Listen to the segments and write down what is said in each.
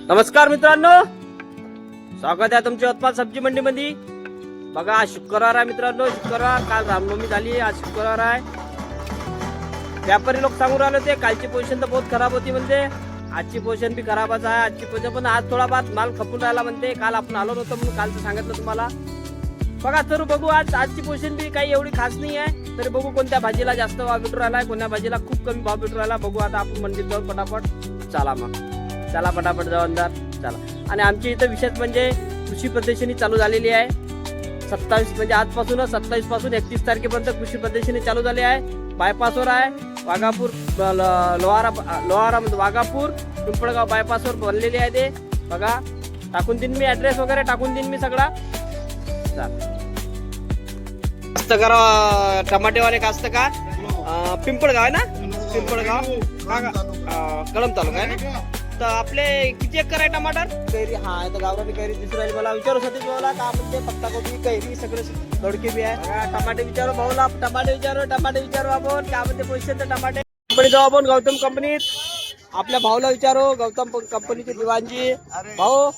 नमस्कार मित्रांनो, स्वागत आहे तुमच्या यवतमाळ सब्जी मंडी मध्ये. बघा आज शुक्रवार आहे मित्रांनो. शुक्रवार, काल रामनवमी झाली, आज शुक्रवार आहे. व्यापारी लोक सांगून राहिले होते कालची पोझिशन तर बहुत खराब होती म्हणते, आजची पोझिशन बी खराबच आहे. आजची पोझिशन पण आज थोडा बहुत माल खपून राहिला म्हणते. काल आपण आलो नव्हतो म्हणून कालचं सांगितलं तुम्हाला. बघा तर बघू आजची पोझिशन बी काही एवढी खास नाही आहे. तरी बघू कोणत्या भाजीला जास्त भाव भेटू राहिला, कोणत्या भाजीला खूप कमी भाव भेटू राहिला. बघू आता आपण मंडीत जाऊ फटाफट. चला मग, चला फटाफट जाऊ अंदर, चला. आणि आमची इथं विशेष म्हणजे कृषी प्रदर्शनी चालू झालेली आहे. 27 म्हणजे आजपासूनच 27 पासून 31 तारखेपर्यंत कृषी प्रदर्शनी चालू झाली आहे. बायपासवर आहे, वाघापूर लोहारा वाघापूर पिंपळगाव बायपासवर बनलेली आहे ते. बघा टाकून देईन मी, ऍड्रेस वगैरे टाकून देईन मी सगळा. कास्तकार टमाटेवाले कास्तकार पिंपळगाव आहे ना, पिंपळगाव कळंब तालुका आहे ना. तर आपले किती एकर आहे टमाटर? कैरी हा तर गावरानी कैरी दिसून राहिली. मला विचारू सतीश भाऊला का म्हणजे पत्ता कोबी कैरी सगळे दोडके बी आहे. टमाटे विचारू भाऊला, टमाटे विचारू आपण काय म्हणते पोझिशन तर टमाटे कंपनी जाऊ आपण गौतम कंपनीत. आपल्या भाऊला विचारू, गौतम कंपनीचे दिवाणजी भाऊ.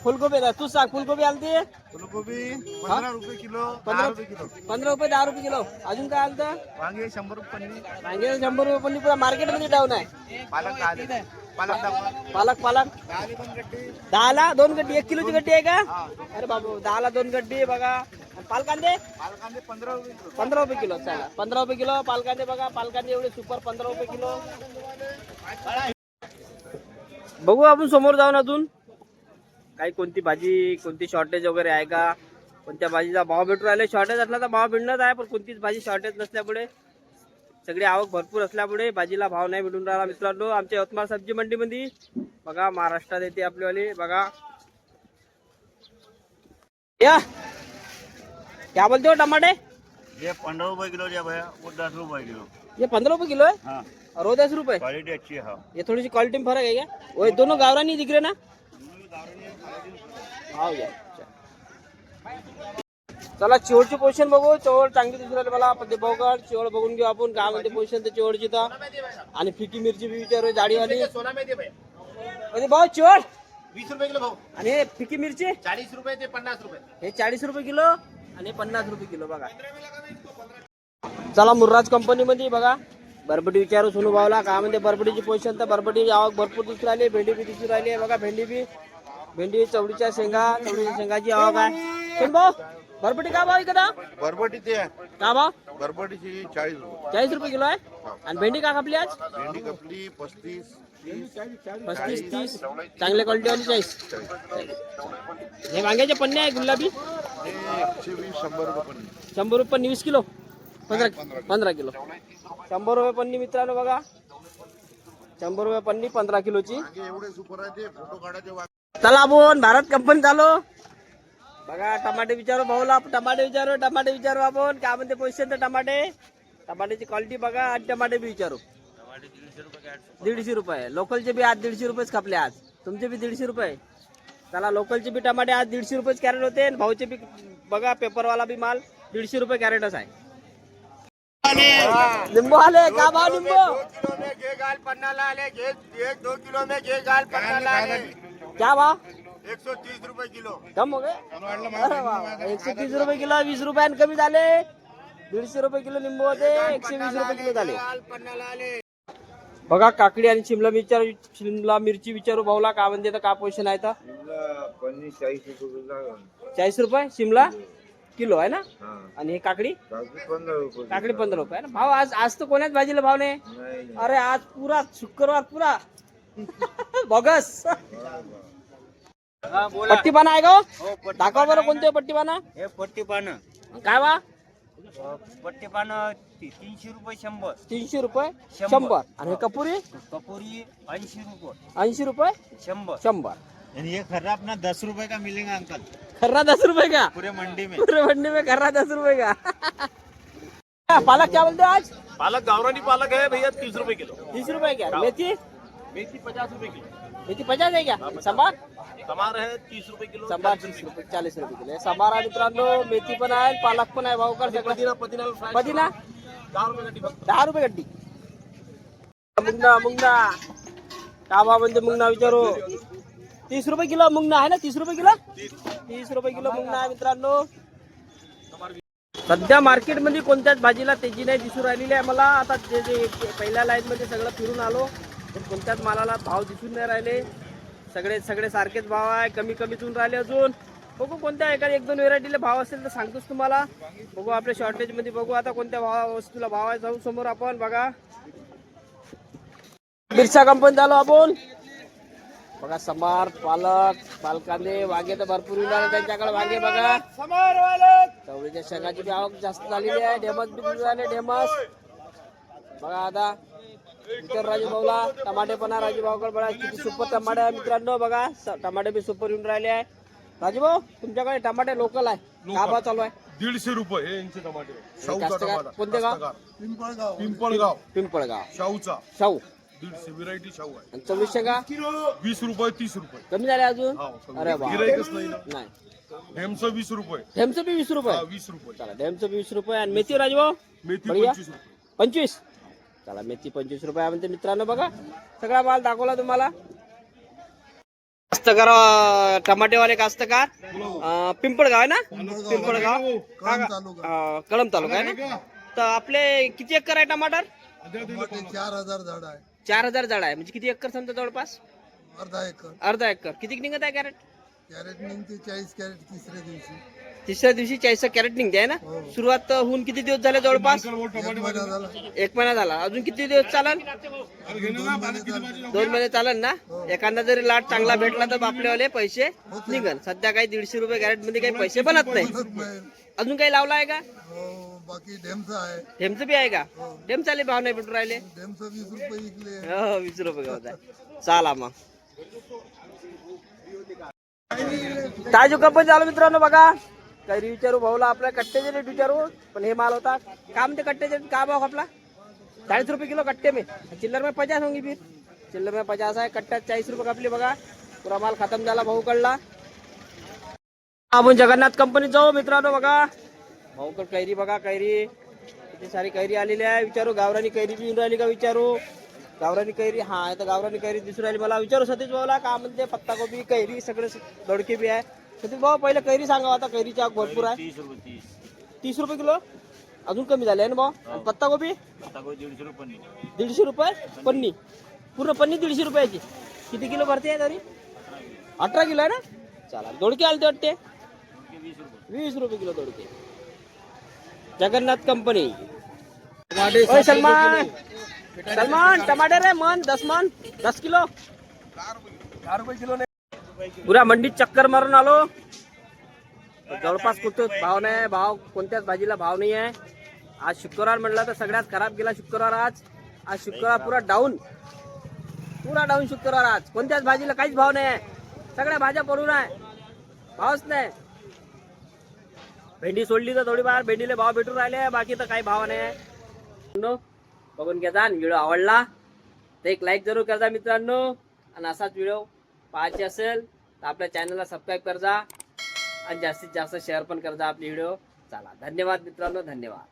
फुलगोबी तू सांग, फुलगोबी आलती? फुलगोबी 15 रुपये किलो, 15 रुपये किलो. 15 रुपये 10 रुपये किलो. अजून काय आलतं? वांगे 100 रुपये पन्नी. वांगे 100 रुपये पण पुरा मार्केटमध्ये डाऊन आहे. पालक आले. पालक दाखवा. पालक आले पण गड्डी. 10ला 2 गड्डी, 1 किलोची गड्डी आहे का? हा. अरे बाबू 10ला 2 गड्डी बघा. आणि पालकांदे पालकांचे 15 रुपये किलो. 15 रुपये किलो. चला 15 रुपये किलो पालकांदे. बघा पालकांदे एवढे सुपर 15 रुपये किलो. बघू आपण समोर जाऊन अजून काही कोणती भाजी, कोणती शॉर्टेज वगैरे आहे का, कोणत्या भाजीचा भाव भेटू राहिले. शॉर्टेज असला तर भाव भेटणंच आहे, पण कोणतीच भाजी शॉर्टेज नसल्यामुळे, सगळी आवक भरपूर असल्यामुळे भाजीला भाव नाही भेटून राहिला मित्रांनो. आमच्या यवतमाळ सब्जी मंडीमध्ये बघा महाराष्ट्रात येते आपलीवाली. बघा या क्या बोलते हो टमाटे? ये 15 रुपये किलो दिया भैया, वो 10 रुपये किलो. ये 15 रुपये किलो है हाँ, और वो 10 रुपये. क्वालिटी अच्छी है. हाँ, ये थोड़ी सी क्वालिटी में फर्क है क्या? वो दोनों गावरानी दिख रहे ना? हाव या. चला चिवडची पोझिशन बघू. चिवड चांगली दिसून राहिली मला. पण ते बघा चिवड बघून घेऊ आपण काय म्हणते पोझिशन तर चिवडची. तर आणि फिकी मिरची बी विचारू जाडीवाली. म्हणजे भाऊ चिवड 20 रुपये किलो भाऊ. आणि हे फिकी मिरची 40 रुपये ते 50 रुपये. हे 40 रुपये किलो आणि 50 रुपये किलो. बघा चला मुर्राज कंपनी मध्ये बघा बरबटी विचारू सोनू भाऊला काय म्हणते बरबटीची पोझिशन. तर बरबटी आवक भरपूर दिसून राहिली. भेंडी बी दिसून राहिली. बघा भेंडी चवडीच्या शेंगाची आवक आहे. सोनू भाऊ बरबटी का भाव इकडं? बरबटी ते का भाव? बरबटीची 40 रुपये. 40 रुपये किलो आहे. आणि भेंडी का कापली आज? भेंडी कपली 35, 35, 30 चांगल्या क्वालिटी वाली 40. हे वांग्याचे पन्ने आहे गुलाबी 120, 100 रुपये पन्नी. 100 रुपये पन्नी 20 किलो 15 किलो 100 रुपये पन्नी मित्रांनो. बघा 100 रुपये पन्नी 15 किलोची. एवढे सुपर आहे ते, फोटो काढायचे. चला आपण भारत कंपनी चालू. बघा टमाटे विचारू भाऊला, टमाटे विचारू आपण काय म्हणते पोझिशन तर टमाट्याची क्वालिटी बघा. आणि टमाटे बी विचारू. 150 रुपये लोकलचे बी आज 150 रुपयेच कापले. आज तुमचे बी 150 रुपये. चला लोकलचे बी टमाटे आज 150 रुपयेच कॅरेट होते. आणि भाऊचे बी बघा पेपरवाला बी माल 150 रुपये कॅरेटच आहे. लिंबू आले का भाव? लिंबू 2 किलो में घे गाल पन्नाला आले. घे 2 किलो में घे गाल पन्नाला आले. क्या भाव? 130 रुपये किलो. कम हो गए. अरे वा 130 रुपये किलो 20 रुपयाने कमी झाले. 150 रुपये किलो लिंबू होते 120 रुपये किलो झाले. बघा काकडी आणि शिमला मिरची विचारू भाऊला काय म्हणते तर काय पोझिशन आहे. तर 40 रुपये शिमला किलो आहे ना. आणि हे काकडी 15 रुपये आहे ना. भाव आज तर कोणाच भाजीला भाव नाही. अरे आज पुरा शुक्रवार पुरा बोगस. पट्टी पाना आहे का? दाखवा बरं कोणते पट्टी पाना. हे पट्टी पानं काय वा? पट्टी पानं 300 रुपये 100. 300 रुपये 100. आणि हे कपुरी कपूरी 80 रुपये 80 रुपये 100. ये खर्रा अपना 10 रुपए का मिलेगा अंकल. खर्रा 10 रुपये का? पूरे मंडी में खर्रा 10 रुपये का? पालक क्या बोलते हो आज? पालक गावरानी पालक है भैया 30 रुपए किलो. 30 रुपये क्या? मेथी मेथी 50 रुपए किलो. मेथी 50 है क्या? संभार टमाटर है 30 रुपए किलो. संभार 30 रुपये 40 रुपये किलो. संभार आहे मित्रांनो. मेथी पण आहे, पालक पण आहे. भाऊ कर पुदीना पुदीना फ्राय पुदीना 10 रुपए गड्डी. 10 रुपये गड्डी. मुंगना मुंगना का भाव म्हणते मुंगना विचारू 30 रुपये किलो मुंगना आहे ना 30 रुपये किलो 30 रुपये किलो मुंगना आहे मित्रांनो. सध्या मार्केटमध्ये कोणत्याच भाजीला तेजी नाही दिसून राहिलेली आहे मला. आता जे जे पहिल्या लाईन मध्ये सगळं फिरून आलो पण कोणत्याच मालाला भाव दिसून नाही राहिले. सगळे सारखेच भाव आहे. कमी कमीतून राहिले अजून. बघू कोणत्या एखाद्या 1-2 व्हेरायटीला भाव असेल तर सांगतोच तुम्हाला. बघू आपल्या शॉर्टेज मध्ये बघू आता कोणत्या वस्तूला भाव आहे. जाऊ समोर आपण बघा मिरच्या कंपनी झालो आपण बघा. समार पालक कांदे वांगे तर भरपूर उरले त्यांच्याकडे. वांगे बघा चवळीच्या शेंगाची बी आवक जास्त झालेली आहे. ढेमस बी झाले ढेमस बघा. आता इतर राजूभाऊला टमाटे पण आहे. राजूभाऊकडे बघा किती सुपर टमाटे आहे मित्रांनो. बघा टमाटे बी सुपर येऊन राहिले आहे. राजूभाऊ तुमच्याकडे टमाटे लोकल आहे का भाव चालू आहे? 150 रुपये हे इंची टमाटे. शाहूचा कास्तकार टमाटा. कोणते गाव? पिंपळगाव पिंपळगाव शाहूचा शाहू 150 व्हरायटी शाहू आहे. आणि चवळी शेंगा 20 रुपये 30 रुपये. कमी झाले अजून. हो, कमी. अरे वा गिऱ्हाईकच नाही ना. नाही. ढेमचं 20 रुपये. ढेमचं बी 20 रुपये. 20 रुपये. चला ढेमचं बी 20 रुपये. आणि मेथी राजूभाऊ मेथी बढिया. 25 रुपये. 25. चला मेथी 25 रुपये म्हणते मित्रांनो. बघा सगळा माल दाखवला तुम्हाला. कास्तकार टमाटेवाले कास्तकार पिंपळगाव आहे ना पिंपळगाव कळंब तालुका आहे ना. तर आपले किती एकर आहे टमाटर? 4,000 झाड आहे. 4000 झाड आहे म्हणजे किती एकर समजा जवळपास? अर्धा एकर. अर्धा एकर. किती निघत आहे कॅरेट? कॅरेट निघते 40 कॅरेट तिसऱ्या दिवशी. तिसऱ्या दिवशी 40 कॅरेट निघते आहे ना. सुरुवात होऊन किती दिवस झाले जवळपास? 1 महिना झाला. 1 महिना झाला. अजून किती दिवस चालेल? 2 महिने चालेल ना. एखादा जरी लाट चांगला भेटला तर आपल्यावाले पैसे निघल. सध्या काही 150 रुपये कॅरेट मध्ये काही पैसे बनत नाही. अजून काही लावला आहे का? बाकी ढेमचा आहे. ढेमचं बी आहे का? ढेमचाले भाव नाही भेटून राहिले. ढेमचा 20 रुपये विकले. हो 20 रुपये गावत आहे. चाला मग ताजू कंपनी झालो मित्रांनो. बघा कैरी विचारू भाऊला आपल्या कट्ट्याचे रेट विचारू. पण हे माल होता का म्हणते कट्ट्याचे रेट का भाव आपला? 40 रुपये किलो कट्टे में. चिल्लर में 50 होंगी फिर. चिल्लर में 50 आहे. कट्ट्यात 40 रुपये कापली. बघा पुरा माल खतम झाला भाऊ कडला. आपण जगन्नाथ कंपनीत जाऊ मित्रांनो. बघा भाऊकड कैरी बघा. कैरी किती सारी कैरी आलेली आहे. विचारू गावरानी कैरी बी येऊन राहिली का विचारू. गावरानी कैरी हा आहे तर गावरानी कैरी दिसून राहिली मला. विचारू सतीश भाऊला का म्हणते पत्ताकोबी कैरी सगळे दोडके बी आहे. सतीश भाऊ पहिले कैरी सांगा. आता कैरीची आवक भरपूर आहे. 30 रुपये किलो. अजून कमी झाले ना भाऊ. आणि पत्ताकोबी 150 रुपये पन्नी. पूर्ण पन्नी 150 रुपयाची. किती किलो भरते तरी? 18 किलो आहे ना. चला दोडके आले ते वाटते 20 रुपये किलो दोडके. जगन्नाथ कंपनी. ओय सलमान सलमान टमाटर रे मन 10 किलो 4 रुपये किलो. पुऱ्या मंडीत चक्कर मारून आलो. जवळपास कुठं भाव नाही. भाव कोणत्याच भाजीला भाव नाही आहे. आज शुक्रवार म्हटलं तर सगळ्यात खराब गेला शुक्रवार. आज शुक्रवार पुरा डाऊन शुक्रवार. आज कोणत्याच भाजीला काहीच भाव नाही आहे. सगळ्या भाज्या पडून आहे. भावच नाही. भेंडी सोडली तर थोडीफार भेंडीला भाव भेटून राहिले. बाकी तर काही भाव नाही आहे. बघून घ्या. व्हिडिओ आवडला तर एक लाईक जरूर करा मित्रांनो. आणि असाच व्हिडिओ पाहायचे असेल तर आपल्या चॅनलला सबस्क्राईब करा आणि जास्तीत जास्त शेअर पण करा आपली व्हिडिओ. चला धन्यवाद मित्रांनो. धन्यवाद.